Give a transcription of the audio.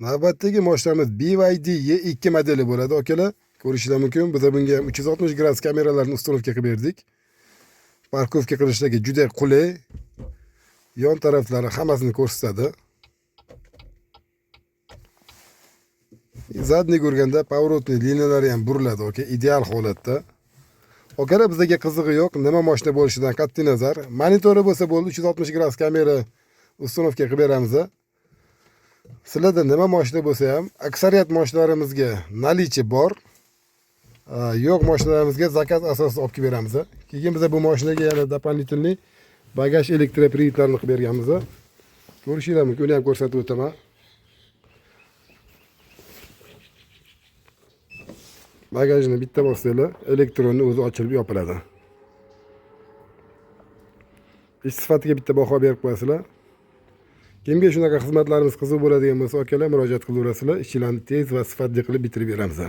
Navbatdagi mashinamiz BYD Y2 modeli bo'ladi, akalar. Ko'rishinglar mumkin. Biz bunga 360 gradus kameralarni uстановka qilib berdik. Parkovka qilishdagi juda qulay. Yon taraflari hammasini ko'rsatadi. Zadniy ko'rganda поворотный liniyalari ham buriladi, aka, ideal holatda. Akalar, bizga qizig'i yo'q, nima mashina bo'lishidan qat'iy nazar. Monitori bo'lsa bo'ldi, 360 gradus kamera uстановка qilib beramiz. Sizlarda nima mashina bo'lsa ham, aksariyat mashinalarimizga nalichi bor. Yo'q mashinalarimizga zakaz asosida olib kelib beramiz. Keyin biz bu mashinaga yana дополнительный bagaj elektropриводlarini qilib berganmiz. Ko'rishinglar mumkin, uni ham ko'rsatib o'taman. Bagajni bitta bossanglar, elektronni o'zi ochilib yopiladi. Ish sifatiga bitta baho berib qo'yasizlar. Kimga shunaqa xizmatlarimiz qiziq bo'ladigan bo'lsa, akalar murojaat qilaverasizlar. Ishlarni tez va sifatli qilib bitirib beramiz.